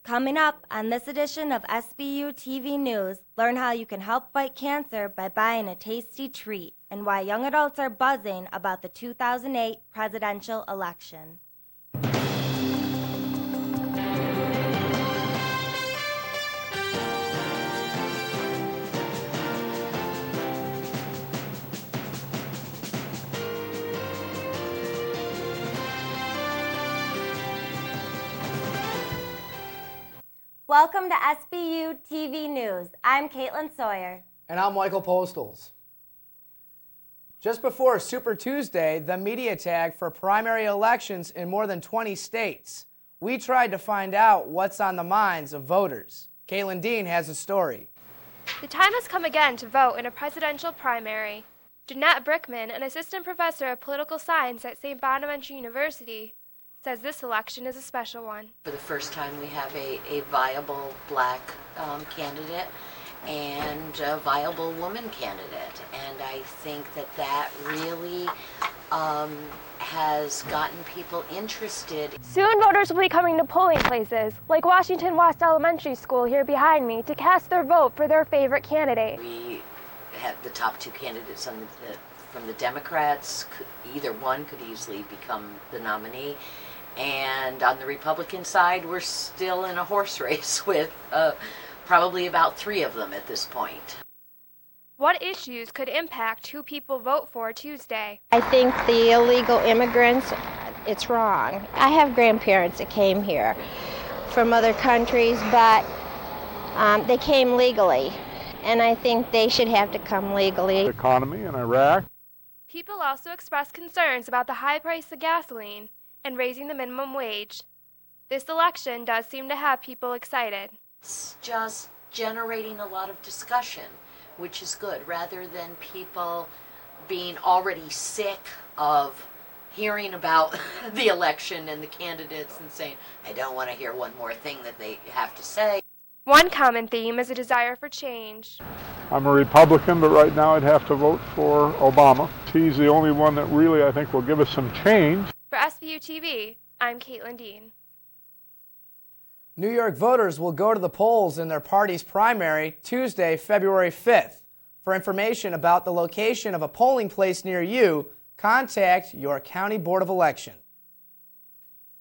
Coming up on this edition of Sbu TV News, learn how you can help fight cancer by buying a tasty treat and why young adults are buzzing about the 2008 presidential election. Welcome to Sbu TV News. I'm Kaitlyn Sawyer. And I'm Michael Postles. Just before Super Tuesday, the media tag for primary elections in more than 20 states, we tried to find out what's on the minds of voters. Kaitlyn Dean has a story. The time has come again to vote in a presidential primary. Danette Brickman, an assistant professor of political science at St. Bonaventure University, says this election is a special one. For the first time, we have a viable black candidate and a viable woman candidate. And I think that really has gotten people interested. Soon voters will be coming to polling places, like Washington West Elementary School here behind me, to cast their vote for their favorite candidate. We have the top two candidates from the Democrats. Either one could easily become the nominee. And on the Republican side, we're still in a horse race with probably about three of them at this point. What issues could impact who people vote for Tuesday? I think the illegal immigrants, it's wrong. I have grandparents that came here from other countries, but they came legally, and I think they should have to come legally. The economy in Iraq. People also expressed concerns about the high price of gasoline and raising the minimum wage. This election does seem to have people excited. It's just generating a lot of discussion, which is good, rather than people being already sick of hearing about the election and the candidates and saying, I don't want to hear one more thing that they have to say. One common theme is a desire for change. I'm a Republican, but right now I'd have to vote for Obama. He's the only one that really, I think, will give us some change. For Sbu TV, I'm Kaitlyn Dean. New York voters will go to the polls in their party's primary Tuesday, February 5th. For information about the location of a polling place near you, contact your County Board of Election.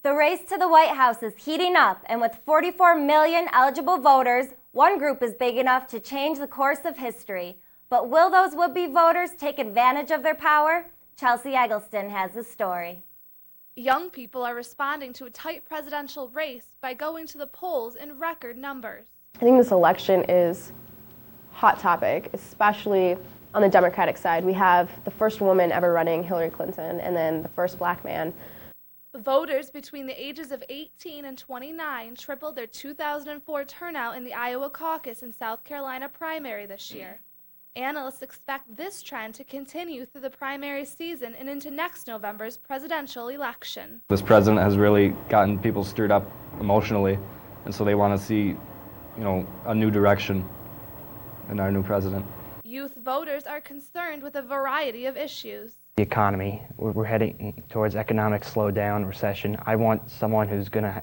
The race to the White House is heating up, and with 44 million eligible voters, one group is big enough to change the course of history. But will those would-be voters take advantage of their power? Chelsea Eggleston has the story. Young people are responding to a tight presidential race by going to the polls in record numbers. I think this election is a hot topic, especially on the Democratic side. We have the first woman ever running, Hillary Clinton, and then the first black man. Voters between the ages of 18 and 29 tripled their 2004 turnout in the Iowa caucus and South Carolina primary this year. Analysts expect this trend to continue through the primary season and into next November's presidential election. This president has really gotten people stirred up emotionally, and so they want to see, a new direction in our new president. Youth voters are concerned with a variety of issues. The economy, we're heading towards economic slowdown, recession. I want someone who's going to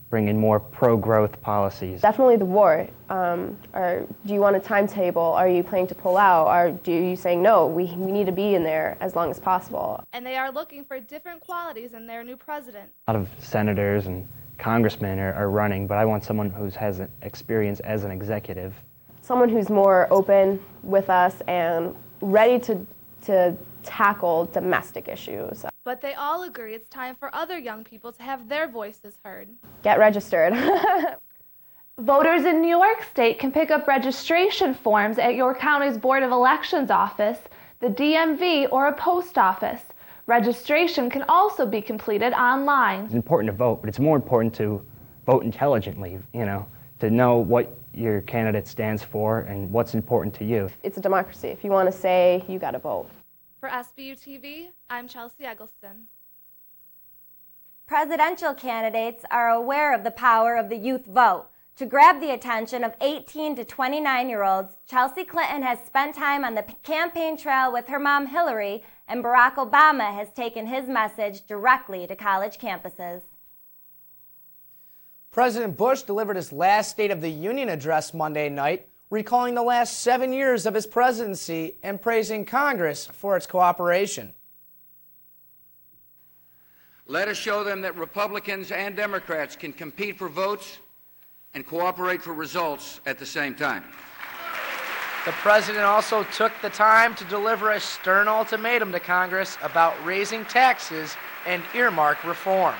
bring in more pro-growth policies. Definitely the war. Or do you want a timetable? Are you planning to pull out? Or do you saying, no, we need to be in there as long as possible? And they are looking for different qualities in their new president. A lot of senators and congressmen are running, but I want someone who has experience as an executive. Someone who's more open with us and ready to tackle domestic issues. But they all agree it's time for other young people to have their voices heard. Get registered. Voters in New York State can pick up registration forms at your county's Board of Elections office, the DMV, or a post office. Registration can also be completed online. It's important to vote, but it's more important to vote intelligently, to know what your candidate stands for and what's important to you. It's a democracy. If you want to say, you got to vote. For Sbu TV, I'm Chelsea Eggleston. Presidential candidates are aware of the power of the youth vote. To grab the attention of 18 to 29-year-olds, Chelsea Clinton has spent time on the campaign trail with her mom Hillary, and Barack Obama has taken his message directly to college campuses. President Bush delivered his last State of the Union address Monday night, recalling the last 7 years of his presidency and praising Congress for its cooperation. Let us show them that Republicans and Democrats can compete for votes and cooperate for results at the same time. The president also took the time to deliver a stern ultimatum to Congress about raising taxes and earmark reform.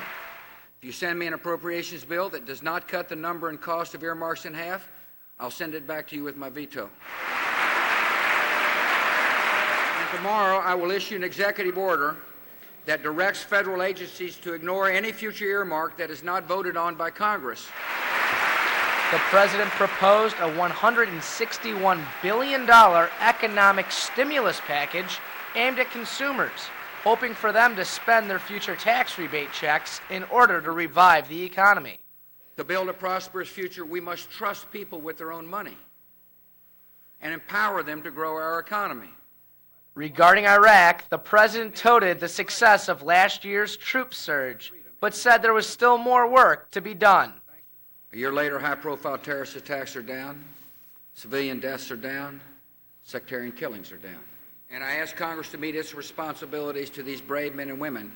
If you send me an appropriations bill that does not cut the number and cost of earmarks in half, I'll send it back to you with my veto. And tomorrow I will issue an executive order that directs federal agencies to ignore any future earmark that is not voted on by Congress. The president proposed a $161 billion economic stimulus package aimed at consumers, hoping for them to spend their future tax rebate checks in order to revive the economy. To build a prosperous future, we must trust people with their own money and empower them to grow our economy. Regarding Iraq, the president touted the success of last year's troop surge, but said there was still more work to be done. A year later, high-profile terrorist attacks are down, civilian deaths are down, sectarian killings are down. And I ask Congress to meet its responsibilities to these brave men and women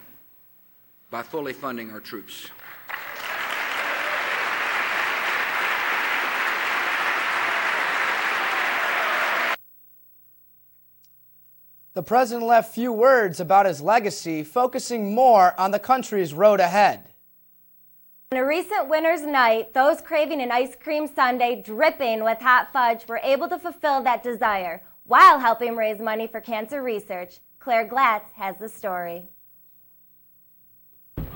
by fully funding our troops. The president left few words about his legacy, focusing more on the country's road ahead. On a recent winter's night, those craving an ice cream sundae dripping with hot fudge were able to fulfill that desire while helping raise money for cancer research. Claire Glatz has the story.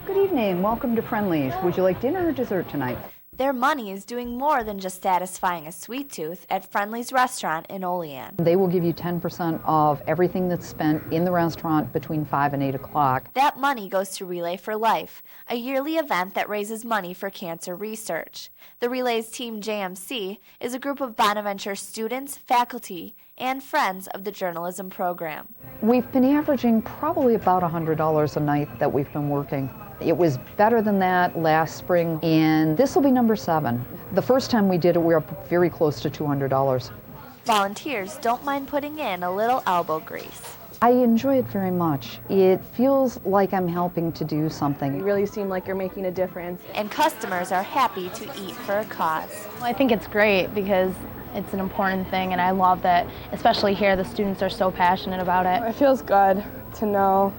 Good evening. Welcome to Friendly's. Would you like dinner or dessert tonight? Their money is doing more than just satisfying a sweet tooth at Friendly's restaurant in Olean. They will give you 10% of everything that's spent in the restaurant between 5 and 8 o'clock. That money goes to Relay for Life, a yearly event that raises money for cancer research. The Relay's Team JMC is a group of Bonaventure students, faculty, and friends of the journalism program. We've been averaging probably about $100 a night that we've been working. It was better than that last spring, and this will be number 7. The first time we did it, we were up very close to $200. Volunteers don't mind putting in a little elbow grease. I enjoy it very much. It feels like I'm helping to do something. You really seem like you're making a difference. And customers are happy to eat for a cause. Well, I think it's great because it's an important thing, and I love that, especially here, the students are so passionate about it. It feels good to know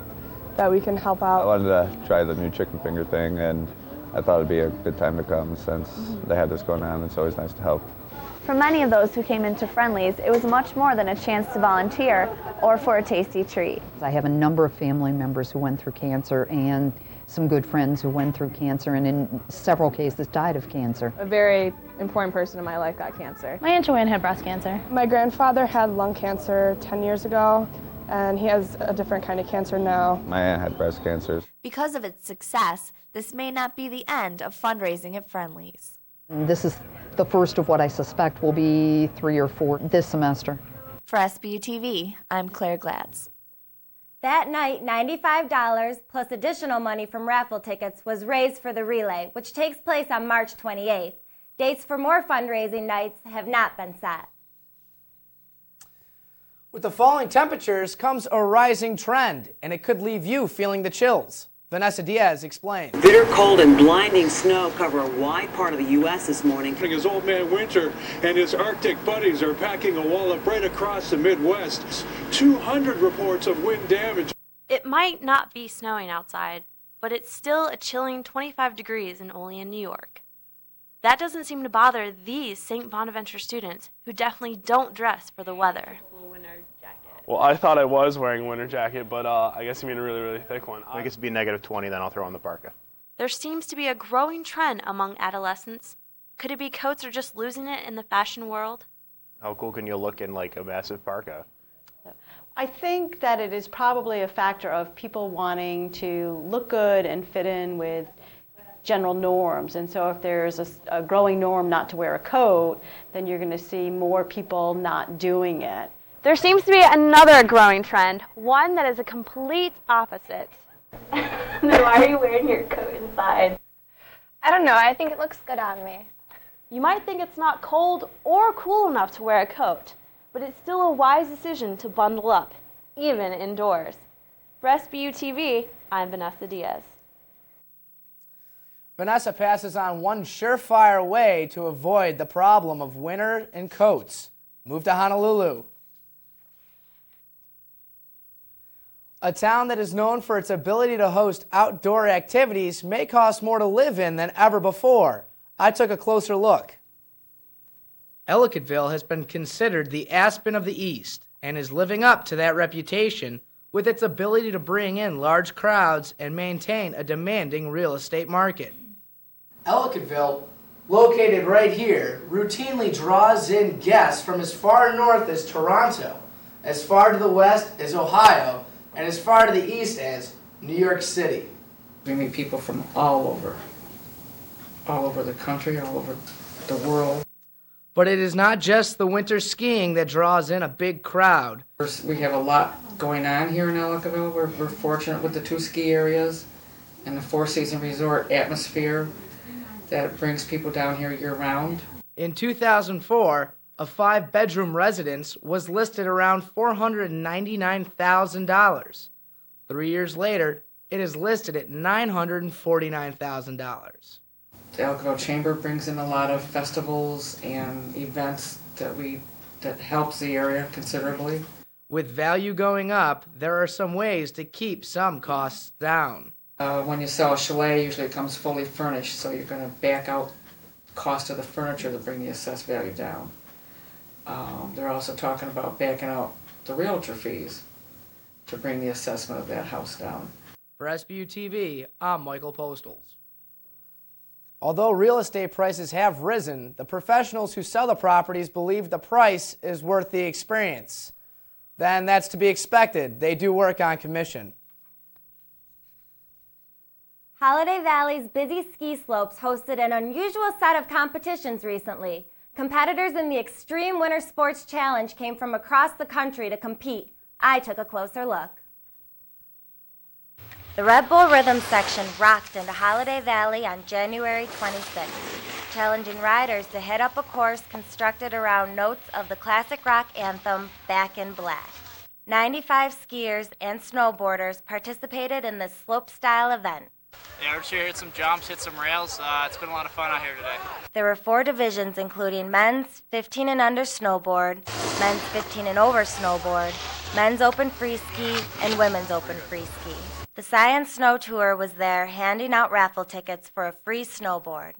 that we can help out. I wanted to try the new chicken finger thing, and I thought it'd be a good time to come since they had this going on. It's always nice to help. For many of those who came into Friendly's, it was much more than a chance to volunteer or for a tasty treat. I have a number of family members who went through cancer and some good friends who went through cancer and in several cases died of cancer. A very important person in my life got cancer. My Aunt Joanne had breast cancer. My grandfather had lung cancer 10 years ago, and he has a different kind of cancer now. My aunt had breast cancer. Because of its success, this may not be the end of fundraising at Friendly's. This is the first of what I suspect will be 3 or 4 this semester. For Sbu TV, I'm Claire Glatz. That night, $95 plus additional money from raffle tickets was raised for the relay, which takes place on March 28th. Dates for more fundraising nights have not been set. With the falling temperatures comes a rising trend, and it could leave you feeling the chills. Vanessa Diaz explains. Bitter cold and blinding snow cover a wide part of the U.S. this morning. His old man Winter and his Arctic buddies are packing a wallop right across the Midwest. 200 reports of wind damage. It might not be snowing outside, but it's still a chilling 25 degrees in Olean, New York. That doesn't seem to bother these St. Bonaventure students who definitely don't dress for the weather. Well, I thought I was wearing a winter jacket, but I guess you mean a really, really thick one. I guess it'd be negative 20, then I'll throw on the parka. There seems to be a growing trend among adolescents. Could it be coats are just losing it in the fashion world? How cool can you look in like a massive parka? I think that it is probably a factor of people wanting to look good and fit in with general norms. And so if there's a growing norm not to wear a coat, then you're going to see more people not doing it. There seems to be another growing trend, one that is a complete opposite. Then why are you wearing your coat inside? I don't know. I think it looks good on me. You might think it's not cold or cool enough to wear a coat, but it's still a wise decision to bundle up, even indoors. For Sbu TV, I'm Vanessa Diaz. Vanessa passes on one surefire way to avoid the problem of winter and coats. Move to Honolulu. A town that is known for its ability to host outdoor activities may cost more to live in than ever before. I took a closer look. Ellicottville has been considered the Aspen of the East and is living up to that reputation with its ability to bring in large crowds and maintain a demanding real estate market. Ellicottville, located right here, routinely draws in guests from as far north as Toronto, as far to the west as Ohio, and as far to the east as New York City. We meet people from all over the country, all over the world. But it is not just the winter skiing that draws in a big crowd. We have a lot going on here in Ellicottville. We're fortunate with the 2 ski areas and the 4-season resort atmosphere that brings people down here year-round. In 2004, a 5-bedroom residence was listed around $499,000. 3 years later, it is listed at $949,000. The Ellicottville Chamber brings in a lot of festivals and events that helps the area considerably. With value going up, there are some ways to keep some costs down. When you sell a chalet, usually it comes fully furnished, so you're going to back out the cost of the furniture to bring the assessed value down. They're also talking about backing out the realtor fees to bring the assessment of that house down. For Sbu TV, I'm Michael Postles. Although real estate prices have risen, the professionals who sell the properties believe the price is worth the experience. Then that's to be expected. They do work on commission. Holiday Valley's busy ski slopes hosted an unusual set of competitions recently. Competitors in the Extreme Winter Sports Challenge came from across the country to compete. I took a closer look. The Red Bull Rhythm section rocked into Holiday Valley on January 26th, challenging riders to hit up a course constructed around notes of the classic rock anthem, Back in Black. 95 skiers and snowboarders participated in this slope-style event. Yeah, we're just here to hit some jumps, hit some rails. It's been a lot of fun out here today. There were 4 divisions, including men's 15 and under snowboard, men's 15 and over snowboard, men's open free ski, and women's open free ski. The Science Snow Tour was there handing out raffle tickets for a free snowboard.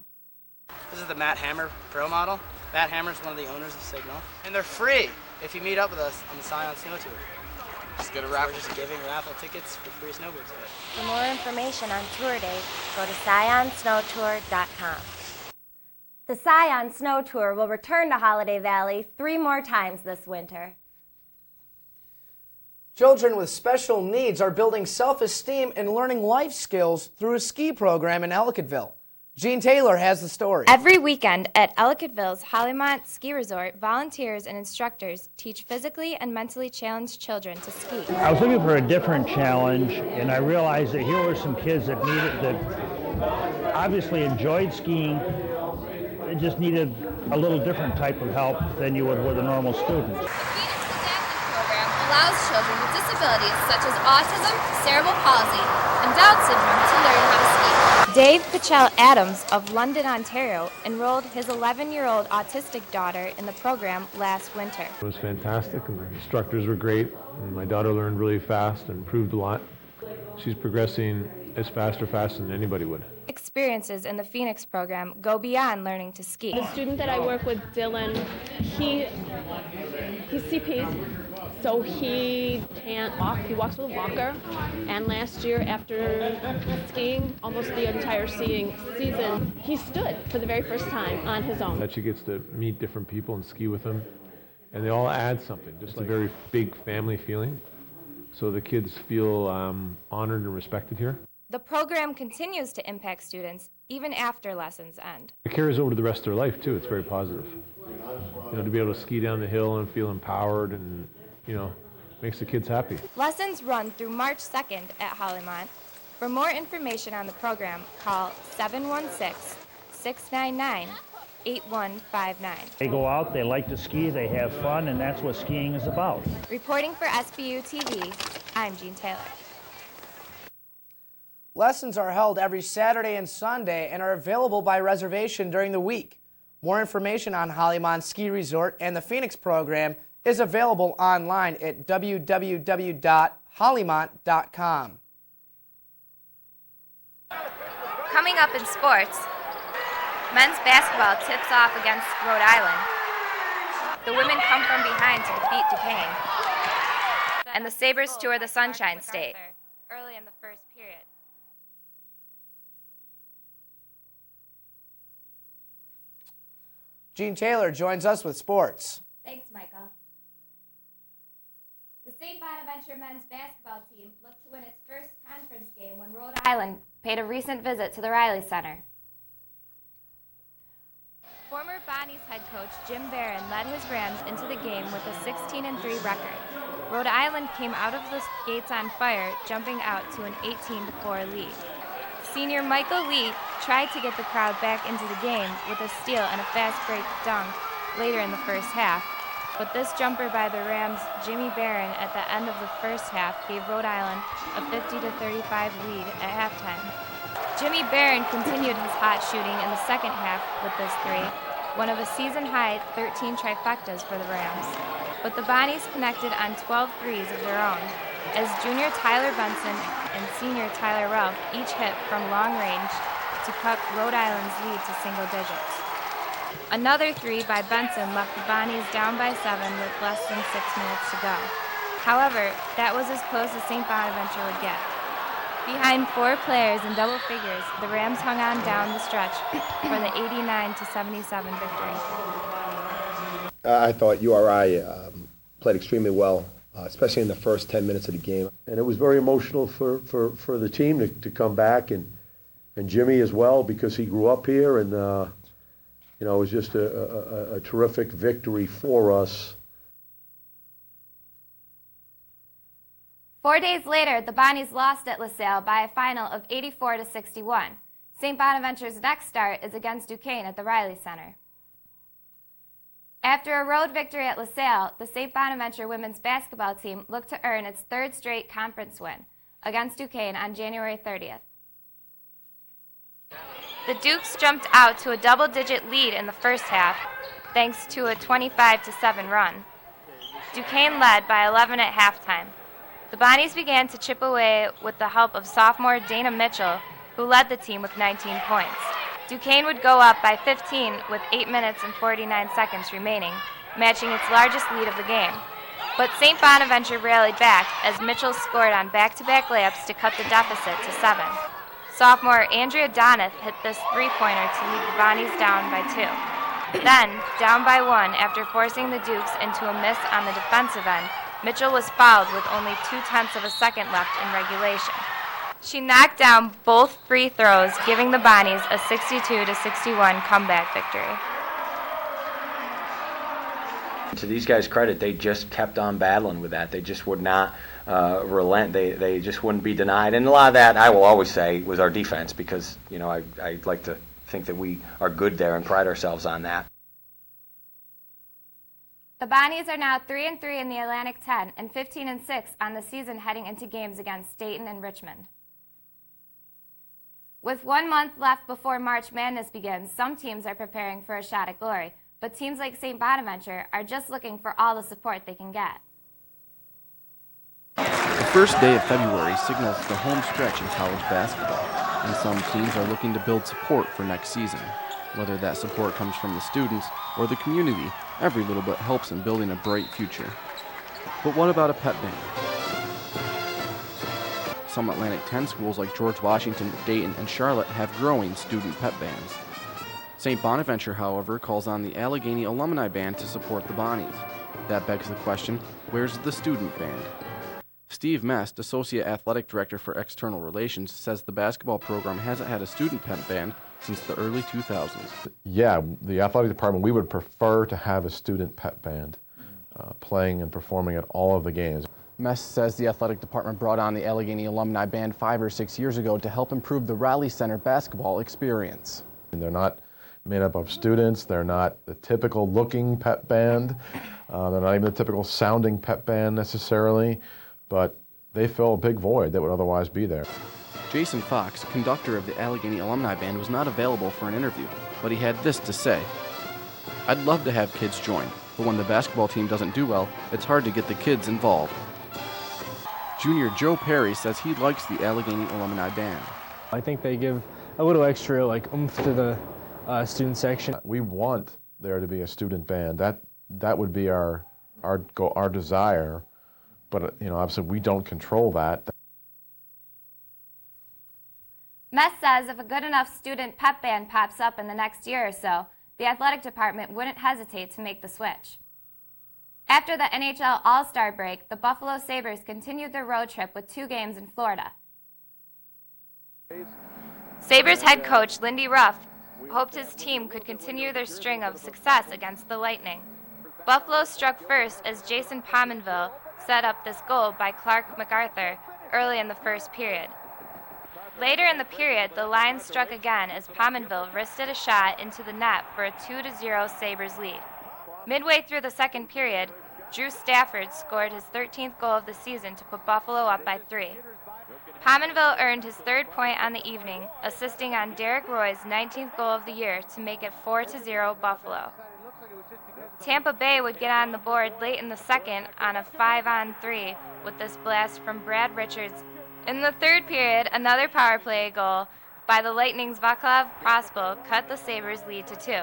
This is the Matt Hammer Pro model. Matt Hammer is one of the owners of Signal. And they're free if you meet up with us on the Science Snow Tour. Just get a raffle. We're just giving raffle tickets for free snowboards. For more information on tour dates, go to ScionSnowTour.com. The Scion Snow Tour will return to Holiday Valley 3 more times this winter. Children with special needs are building self-esteem and learning life skills through a ski program in Ellicottville. Jean Taylor has the story. Every weekend at Ellicottville's Hollymont Ski Resort, volunteers and instructors teach physically and mentally challenged children to ski. I was looking for a different challenge, and I realized that here were some kids that obviously enjoyed skiing. They just needed a little different type of help than you would with a normal student. Allows children with disabilities such as autism, cerebral palsy, and Down syndrome to learn how to ski. Dave Pichel Adams of London, Ontario, enrolled his 11-year-old autistic daughter in the program last winter. It was fantastic, and the instructors were great, and my daughter learned really fast and improved a lot. She's progressing as fast or faster than anybody would. Experiences in the Phoenix program go beyond learning to ski. The student that I work with, Dylan, he's CP. So he can't walk. He walks with a walker. And last year, after skiing almost the entire skiing season, he stood for the very first time on his own. That she gets to meet different people and ski with them, and they all add something. Just a very big family feeling. So the kids feel honored and respected here. The program continues to impact students even after lessons end. It carries over to the rest of their life too. It's very positive. You know, to be able to ski down the hill and feel empowered and makes the kids happy. Lessons run through March 2nd at Hollymont. For more information on the program, call 716-699-8159. They go out, they like to ski, they have fun, and that's what skiing is about. Reporting for Sbu TV, I'm Jean Taylor. Lessons are held every Saturday and Sunday and are available by reservation during the week. More information on Hollyman Ski Resort and the Phoenix program is available online at www.hollymont.com. Coming up in sports, men's basketball tips off against Rhode Island. The women come from behind to defeat Duquesne. And the Sabres tour the Sunshine State. Early in the first period. Gene Taylor joins us with sports. Thanks, Michael. The St. Bonaventure men's basketball team looked to win its first conference game when Rhode Island paid a recent visit to the Riley Center. Former Bonnie's head coach Jim Barron led his Rams into the game with a 16-3 record. Rhode Island came out of the gates on fire, jumping out to an 18-4 lead. Senior Michael Lee tried to get the crowd back into the game with a steal and a fast break dunk later in the first half, but this jumper by the Rams' Jimmy Barron at the end of the first half gave Rhode Island a 50-35 lead at halftime. Jimmy Barron continued his hot shooting in the second half with this three, one of a season-high 13 trifectas for the Rams. But the Bonnies connected on 12 threes of their own, as junior Tyler Benson and senior Tyler Ralph each hit from long range to cut Rhode Island's lead to single digits. Another three by Benson left the Bonnies down by 7 with less than 6 minutes to go. However, that was as close as St. Bonaventure would get. Behind 4 players in double figures, the Rams hung on down the stretch for the 89-77 victory. I thought URI played extremely well, especially in the first 10 minutes of the game. And it was very emotional for the team to come back, and Jimmy as well, because he grew up here, and it was just a terrific victory for us. 4 days later, the Bonnies lost at LaSalle by a final of 84-61. St. Bonaventure's next start is against Duquesne at the Riley Center. After a road victory at LaSalle, the St. Bonaventure women's basketball team looked to earn its 3rd straight conference win against Duquesne on January 30th. The Dukes jumped out to a double-digit lead in the first half, thanks to a 25-7 run. Duquesne led by 11 at halftime. The Bonnies began to chip away with the help of sophomore Dana Mitchell, who led the team with 19 points. Duquesne would go up by 15 with 8 minutes and 49 seconds remaining, matching its largest lead of the game. But St. Bonaventure rallied back as Mitchell scored on back-to-back layups to cut the deficit to 7. Sophomore Andrea Doneth hit this three-pointer to lead the Bonnies down by 2. Then, down by 1 after forcing the Dukes into a miss on the defensive end, Mitchell was fouled with only 0.2 of a second left in regulation. She knocked down both free throws, giving the Bonnies a 62-61 comeback victory. To these guys' credit, they just kept on battling with that. They just would not relent. They just wouldn't be denied. And a lot of that, I will always say, was our defense, because I like to think that we are good there and pride ourselves on that. The Bonnies are now 3-3 in the Atlantic 10 and 15-6 on the season heading into games against Dayton and Richmond. With 1 month left before March Madness begins, some teams are preparing for a shot at glory, but teams like St. Bonaventure are just looking for all the support they can get. The first day of February signals the home stretch in college basketball, and some teams are looking to build support for next season. Whether that support comes from the students or the community, every little bit helps in building a bright future. But what about a pep band? Some Atlantic 10 schools like George Washington, Dayton, and Charlotte have growing student pep bands. St. Bonaventure, however, calls on the Allegheny Alumni Band to support the Bonnies. That begs the question, where's the student band? Steve Mest, Associate Athletic Director for External Relations, says the basketball program hasn't had a student pep band since the early 2000s. Yeah, the athletic department, we would prefer to have a student pep band playing and performing at all of the games. Mess says the athletic department brought on the Allegheny Alumni Band 5 or 6 years ago to help improve the Raleigh Center basketball experience. And they're not made up of students. They're not the typical looking pep band. They're not even the typical sounding pep band necessarily, but they fill a big void that would otherwise be there. Jason Fox, conductor of the Allegheny Alumni Band, was not available for an interview, but he had this to say. I'd love to have kids join, but when the basketball team doesn't do well, it's hard to get the kids involved. Junior Joe Perry says he likes the Allegheny Alumni Band. I think they give a little extra oomph to the student section. We want there to be a student band. That would be our desire, but obviously we don't control that. Mess says if a good enough student pep band pops up in the next year or so, the athletic department wouldn't hesitate to make the switch. After the NHL All-Star break, the Buffalo Sabres continued their road trip with 2 games in Florida. Sabres head coach Lindy Ruff hoped his team could continue their string of success against the Lightning. Buffalo struck first as Jason Pominville set up this goal by Clark MacArthur early in the first period. Later in the period, the line struck again as Pominville wristed a shot into the net for a 2-0 Sabres lead. Midway through the second period, Drew Stafford scored his 13th goal of the season to put Buffalo up by 3. Pominville earned his 3rd point on the evening, assisting on Derek Roy's 19th goal of the year to make it 4-0 Buffalo. Tampa Bay would get on the board late in the second on a 5-on-3 with this blast from Brad Richards. In the third period, another power play goal by the Lightning's Vaclav Prospal cut the Sabres' lead to 2.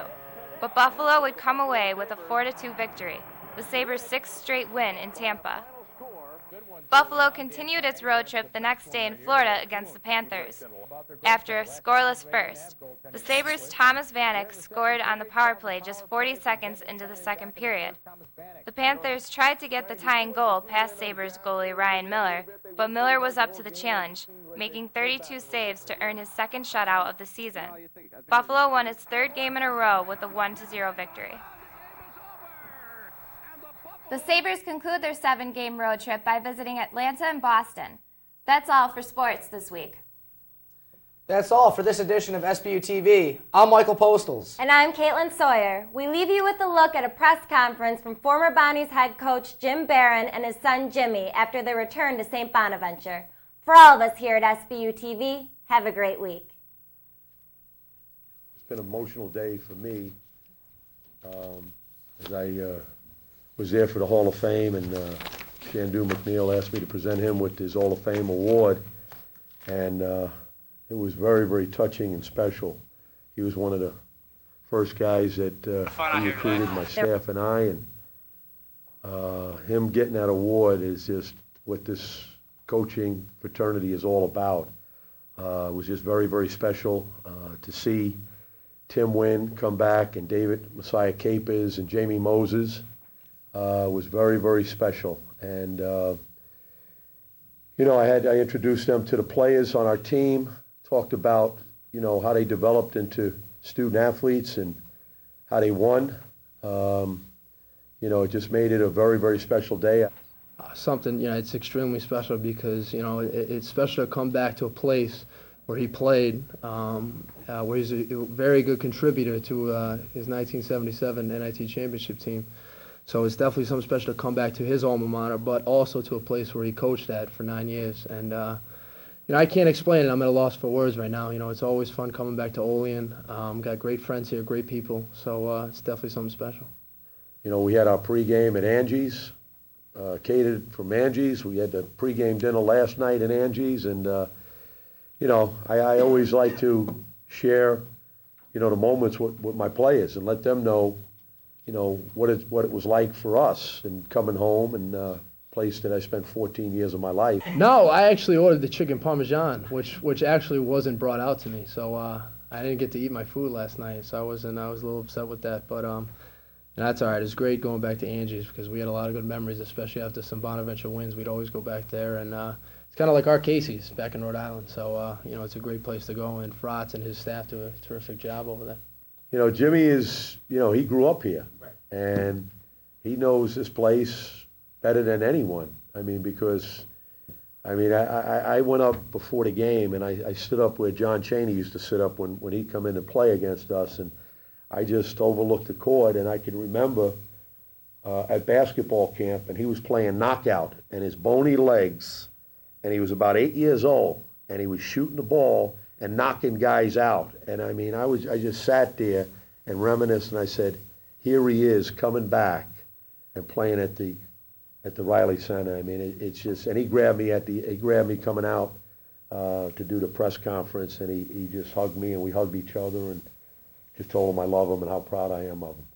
But Buffalo would come away with a 4-2 victory, the Sabres' 6th straight win in Tampa. Buffalo continued its road trip the next day in Florida against the Panthers. After a scoreless first, the Sabres' Thomas Vanek scored on the power play just 40 seconds into the second period. The Panthers tried to get the tying goal past Sabres goalie Ryan Miller, but Miller was up to the challenge, making 32 saves to earn his 2nd shutout of the season. Buffalo won its 3rd game in a row with a 1-0 victory. The Sabres conclude their 7-game road trip by visiting Atlanta and Boston. That's all for sports this week. That's all for this edition of Sbu TV. I'm Michael Postles. And I'm Kaitlyn Sawyer. We leave you with a look at a press conference from former Bonnies head coach Jim Barron and his son Jimmy after their return to St. Bonaventure. For all of us here at Sbu TV, have a great week. It's been an emotional day for me as I was there for the Hall of Fame, and Sbu McNall asked me to present him with his Hall of Fame award, and it was very, very touching and special. He was one of the first guys that he recruited, my staff and I, and him getting that award is just what this coaching fraternity is all about. It was just very, very special to see Tim Wynn come back, and David Messiah Capers and Jamie Moses. Was very, very special. And, I introduced them to the players on our team, talked about, how they developed into student athletes and how they won. It just made it a very, very special day. Something, it's extremely special because, it's special to come back to a place where he played, where he's a very good contributor to his 1977 NIT championship team. So it's definitely something special to come back to his alma mater, but also to a place where he coached at for 9 years. And, I can't explain it. I'm at a loss for words right now. It's always fun coming back to Olean. Got great friends here, great people. So it's definitely something special. We had our pregame at Angie's, catered from Angie's. We had the pregame dinner last night at Angie's. And, I always like to share, the moments with my players and let them know, what it was like for us and coming home and a place that I spent 14 years of my life. No, I actually ordered the chicken parmesan, which actually wasn't brought out to me. So I didn't get to eat my food last night. So I was a little upset with that. But that's all right. It's great going back to Angie's because we had a lot of good memories, especially after some Bonaventure wins. We'd always go back there. And it's kind of like our Casey's back in Rhode Island. So, it's a great place to go. And Frotz and his staff do a terrific job over there. Jimmy is, he grew up here, and he knows this place better than anyone. I mean, because, I mean, I went up before the game, and I stood up where John Chaney used to sit up when he'd come in to play against us, and I just overlooked the court, and I can remember at basketball camp, and he was playing knockout, and his bony legs, and he was about 8 years old, and he was shooting the ball and knocking guys out. And I mean, I just sat there and reminisced, and I said, here he is coming back and playing at the Riley Center. I mean, it's just, and he grabbed me coming out to do the press conference, and he just hugged me, and we hugged each other, and just told him I love him and how proud I am of him.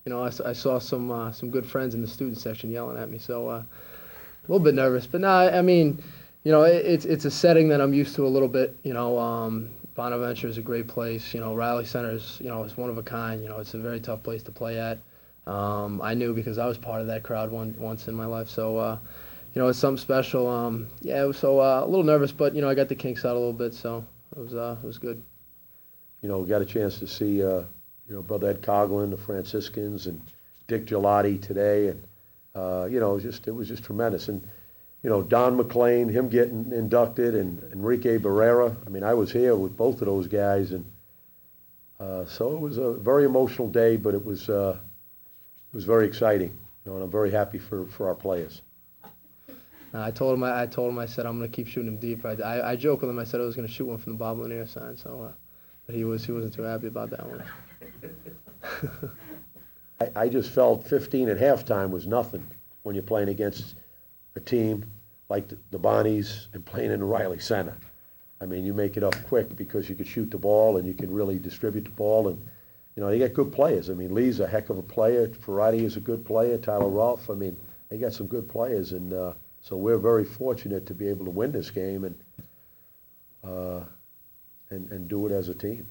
You know, I saw some good friends in the student section yelling at me, so a little bit nervous. But no, I mean, you know, it's a setting that I'm used to a little bit. You know, Bonaventure is a great place. You know, Riley Center is, you know, it's one of a kind. You know, it's a very tough place to play at. I knew because I was part of that crowd once in my life. So, you know, it's something special. Yeah, so a little nervous, but you know, I got the kinks out a little bit, so it was good. You know, we got a chance to see, you know, Brother Ed Coughlin, the Franciscans, and Dick Gelati today, and you know, it was just tremendous. And you know, Don McLean, him getting inducted, and Enrique Barrera. I mean, I was here with both of those guys, and so it was a very emotional day, but it was very exciting. You know, and I'm very happy for our players. I told him, I said I'm going to keep shooting him deep. I joked with him. I said I was going to shoot one from the Bob Lanier sign. So, but he wasn't too happy about that one. I just felt 15 at halftime was nothing when you're playing against a team like the Bonnies and playing in the Riley Center. I mean, you make it up quick because you can shoot the ball and you can really distribute the ball, and you know, they got good players. I mean, Lee's a heck of a player. Ferrati is a good player. Tyler Rolfe. I mean, they got some good players, and so we're very fortunate to be able to win this game and do it as a team.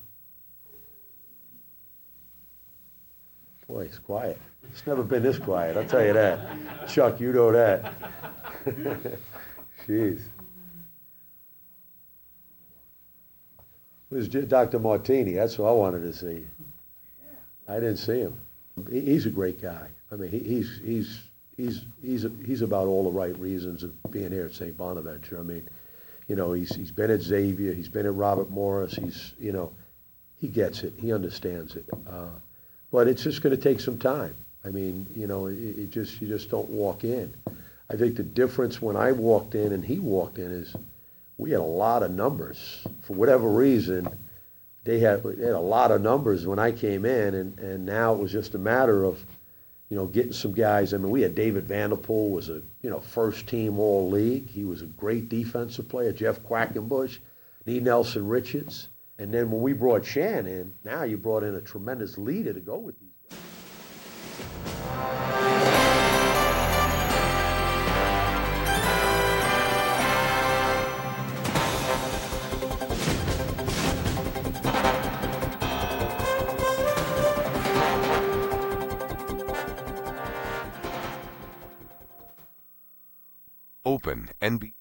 Boy, it's quiet. It's never been this quiet, I'll tell you that. Chuck, you know that. Jeez. Where's Dr. Martini? That's what I wanted to see. I didn't see him. He's a great guy. I mean, he's about all the right reasons of being here at St. Bonaventure. I mean, you know, he's been at Xavier, he's been at Robert Morris. He's, you know, he gets it, he understands it. But it's just going to take some time. I mean, you know, you just don't walk in. I think the difference when I walked in and he walked in is we had a lot of numbers. For whatever reason, they had a lot of numbers when I came in, and now it was just a matter of, you know, getting some guys. I mean, we had David Vanderpool was a, you know, first-team All-League. He was a great defensive player. Jeff Quackenbush, Nee Nelson Richards. And then when we brought Shan in, now you brought in a tremendous leader to go with these guys. Open NB.